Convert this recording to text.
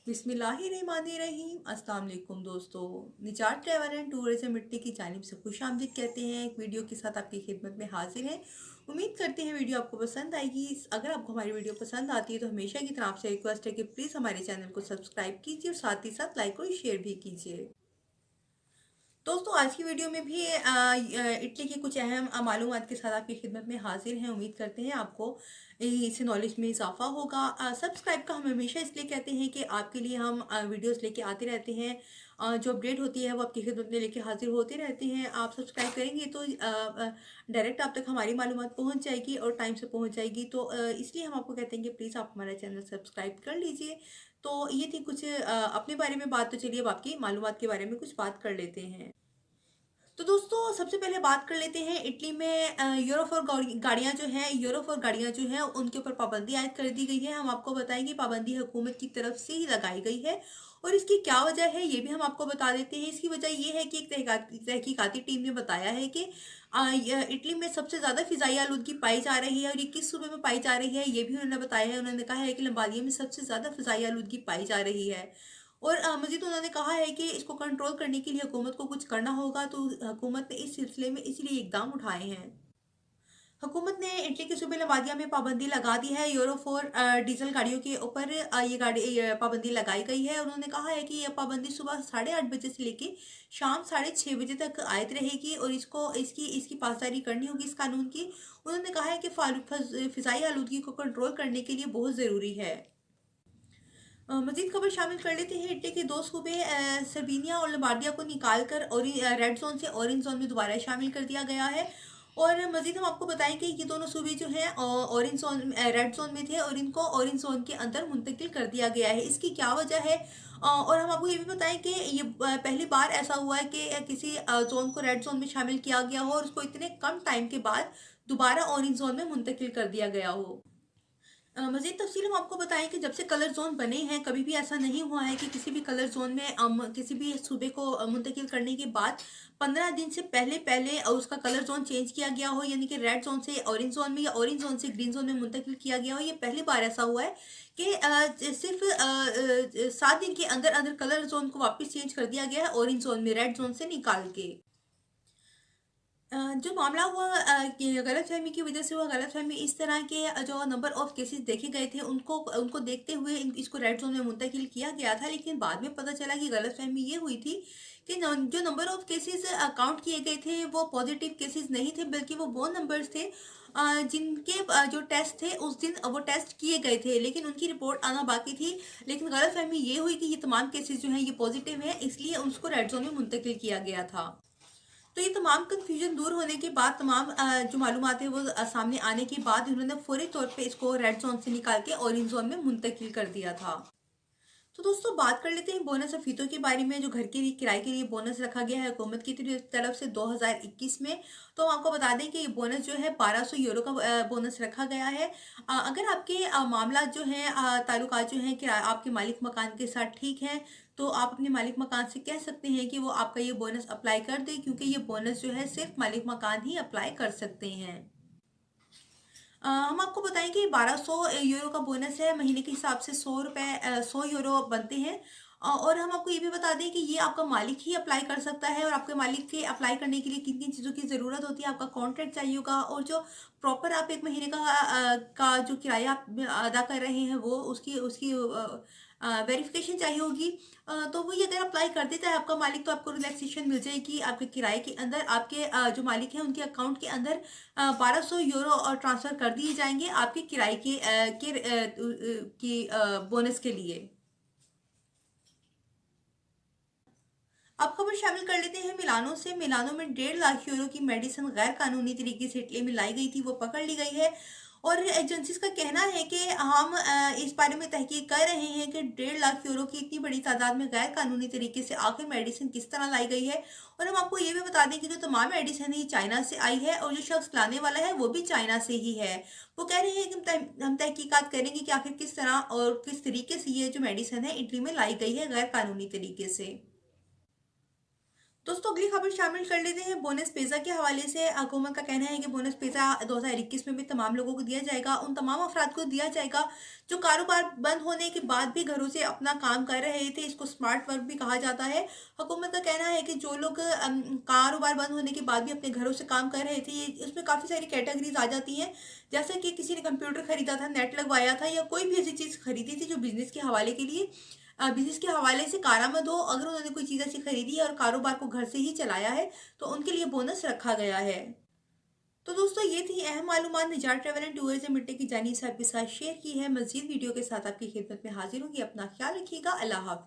बिस्मिल्लाहिर्रहमानिर्रहीम। अस्सलाम वालेकुम दोस्तों, निजात ट्रैवल एंड टूरिज्म मिट्टी की जानिब से खुश आमदीद कहते हैं। एक वीडियो के साथ आपकी खिदमत में हाजिर हैं। उम्मीद करते हैं वीडियो आपको पसंद आएगी। अगर आपको हमारी वीडियो पसंद आती है तो हमेशा की तरह आपसे रिक्वेस्ट है कि प्लीज़ हमारे चैनल को सब्सक्राइब कीजिए और साथ ही साथ लाइक और शेयर भी कीजिए। दोस्तों आज की वीडियो में भी इटली की कुछ अहम मालूमात के साथ आपकी खिदमत में हाजिर हैं। उम्मीद करते हैं आपको इससे नॉलेज में इजाफा होगा। सब्सक्राइब का हम हमेशा इसलिए कहते हैं कि आपके लिए हम वीडियोस लेके आते रहते हैं। जो अपडेट होती है वो आपकी खिदमत में लेके हाजिर होते रहते हैं। आप सब्सक्राइब करेंगे तो डायरेक्ट आप तक हमारी मालूमात पहुंच जाएगी और टाइम से पहुंच जाएगी। तो इसलिए हम आपको कहते हैं कि प्लीज़ आप हमारा चैनल सब्सक्राइब कर लीजिए। तो ये थी कुछ अपने बारे में बात। तो चलिए अब आपकी मालूमात के बारे में कुछ बात कर लेते हैं। तो दोस्तों सबसे पहले बात कर लेते हैं इटली में यूरो फोर गाड़ियाँ जो हैं, यूरो फोर गाड़ियाँ जो हैं उनके ऊपर पाबंदी आयद कर दी गई है। हम आपको बताएंगे पाबंदी हुकूमत की तरफ से ही लगाई गई है और इसकी क्या वजह है ये भी हम आपको बता देते हैं। इसकी वजह ये है कि एक तहकीकाती टीम ने बताया है कि इटली में सबसे ज़्यादा फिजाई आलूदगी पाई जा रही है और ये किस सूबे में पाई जा रही है ये भी उन्होंने बताया है। उन्होंने कहा है कि लंबादिया में सबसे ज़्यादा फिजाई आलूदगी पाई जा रही है और मजीद उन्होंने कहा है कि इसको कंट्रोल करने के लिए हुकूमत को कुछ करना होगा। तो हुकूमत ने इस सिलसिले में इसीलिए इकदाम उठाए हैं। हुकूमत ने इटली के सूबे लवादिया में पाबंदी लगा दी है। यूरो फोर डीजल गाड़ियों के ऊपर ये पाबंदी लगाई गई है। उन्होंने कहा है कि यह पाबंदी सुबह 8:30 बजे से लेके शाम 6:30 बजे तक आयद रहेगी और इसको इसकी इसकी पासदारी करनी होगी इस कानून की। उन्होंने कहा है कि फिजाई आलूदगी को कंट्रोल करने के लिए बहुत ज़रूरी है। मजीद खबर शामिल कर लेते हैं। इटली के दो सूबे सर्बिनिया और लंबार्डिया को निकाल कर और रेड जोन से ऑरेंज जोन में दोबारा शामिल कर दिया गया है। और मजीद हम आपको बताएं कि ये दोनों सूबे जो हैं ऑरेंज जोन रेड जोन में थे और इनको ऑरेंज जोन के अंदर मुंतकिल कर दिया गया है। इसकी क्या वजह है और हम आपको ये भी बताएं कि ये पहली बार ऐसा हुआ है कि किसी जोन को रेड जोन में शामिल किया गया हो और उसको इतने कम टाइम के बाद दोबारा ऑरेंज जोन में मुंतकिल कर दिया गया हो। मज़ीद तफसील हम आपको बताएं कि जब से कलर जोन बने हैं कभी भी ऐसा नहीं हुआ है कि किसी भी कलर जोन में किसी भी सूबे को मुंतकिल करने के बाद 15 दिन से पहले पहले उसका कलर जोन चेंज किया गया हो, यानी कि रेड जोन से ऑरेंज जोन में या ऑरेंज जोन से ग्रीन जोन में मुंतकिल किया गया हो। ये पहली बार ऐसा हुआ है कि सिर्फ 7 दिन के अंदर अंदर कलर जोन को वापस चेंज कर दिया गया है ऑरेंज जोन में रेड जोन से निकाल के। जो मामला हुआ कि गलतफहमी की वजह से हुआ, गलतफहमी इस तरह के जो नंबर ऑफ केसेस देखे गए थे उनको उनको देखते हुए इसको रेड जोन में मुंतकिल किया गया था। लेकिन बाद में पता चला कि गलतफहमी ये हुई थी कि जो नंबर ऑफ केसेस काउंट किए गए थे वो पॉजिटिव केसेस नहीं थे, बल्कि वो नंबर्स थे जिनके जो टेस्ट थे उस दिन वो टेस्ट किए गए थे लेकिन उनकी रिपोर्ट आना बाकी थी। लेकिन गलतफहमी ये हुई कि ये तमाम केसेस जो हैं ये पॉजिटिव हैं, इसलिए उसको रेड जोन में मुंतकिल किया गया था। तो ये तमाम कन्फ्यूजन दूर होने के बाद तमाम जो मालूमात है वो सामने आने के बाद उन्होंने फौरी तौर पे इसको रेड जोन से निकाल के ऑरेंज जोन में मुंतकिल कर दिया था। तो दोस्तों बात कर लेते हैं बोनस और फीतों के बारे में। जो घर के लिए किराए के लिए बोनस रखा गया है हुकूमत की तरफ से 2021 में, तो हम आपको बता दें कि ये बोनस जो है 1200 यूरो का बोनस रखा गया है। अगर आपके मामला जो हैं ताल्लुकात जो हैं किराया आपके मालिक मकान के साथ ठीक हैं तो आप अपने मालिक मकान से कह सकते हैं कि वो आपका ये बोनस अप्लाई कर दे, क्योंकि ये बोनस जो है सिर्फ मालिक मकान ही अप्लाई कर सकते हैं। हम आपको बताएं कि 1200 यूरो का बोनस है। महीने के हिसाब से 100 रुपये 100 यूरो बनते हैं। और हम आपको ये भी बता दें कि ये आपका मालिक ही अप्लाई कर सकता है और आपके मालिक के अप्लाई करने के लिए किन किन चीज़ों की ज़रूरत होती है। आपका कॉन्ट्रैक्ट चाहिए होगा और जो प्रॉपर आप एक महीने का जो किराया आप अदा कर रहे हैं वो उसकी उसकी वेरिफिकेशन चाहिए होगी। तो वो ये अगर अप्लाई कर देता है आपका मालिक तो आपको रिलैक्सेशन मिल जाएगी। आपके किराए के अंदर आपके जो मालिक हैं उनके अकाउंट के अंदर 1200 यूरो और ट्रांसफ़र कर दिए जाएंगे आपके किराए के बोनस के लिए। अब खबर शामिल कर लेते हैं मिलानो से। मिलानो में 1.5 लाख यूरो की मेडिसिन गैर कानूनी तरीके से इटली में लाई गई थी, वो पकड़ ली गई है। और एजेंसीज का कहना है कि हम इस बारे में तहकीक कर रहे हैं कि 1.5 लाख यूरो की इतनी बड़ी तादाद में गैर कानूनी तरीके से आखिर मेडिसिन किस तरह लाई गई है। और हम आपको ये भी बता दें कि जो तमाम मेडिसिन है ये चाइना से आई है और जो शख्स लाने वाला है वो भी चाइना से ही है। वो कह रहे हैं कि हम तहकीकात करेंगे कि आखिर किस तरह और किस तरीके से ये जो मेडिसिन है इटली में लाई गई है गैर कानूनी तरीके से। दोस्तों अगली खबर शामिल कर लेते हैं बोनस पेज़ा के हवाले से। हुकूमत का कहना है कि बोनस पेज़ा 2021 में भी तमाम लोगों को दिया जाएगा। उन तमाम अफराद को दिया जाएगा जो कारोबार बंद होने के बाद भी घरों से अपना काम कर रहे थे। इसको स्मार्ट वर्क भी कहा जाता है। हुकूमत का कहना है कि जो लोग कारोबार बंद होने के बाद भी अपने घरों से काम कर रहे थे, इसमें काफ़ी सारी कैटेगरीज आ जाती हैं। जैसे कि किसी ने कंप्यूटर खरीदा था, नेट लगवाया था, या कोई भी ऐसी चीज़ खरीदी थी जो बिजनेस के हवाले के लिए बिज़नेस के हवाले से कारामद हो। अगर उन्होंने कोई चीज़ ऐसी खरीदी है और कारोबार को घर से ही चलाया है, तो उनके लिए बोनस रखा गया है। तो दोस्तों ये थी अहम मालूमात निजात ट्रैवल एंड टूरिज्म मिट्टी की जानिब से आपके साथ शेयर की है। मज़ीद वीडियो के साथ आपकी खिदमत में हाजिर होंगी। अपना ख्याल रखिएगा। अल्लाह हाफ़िज़।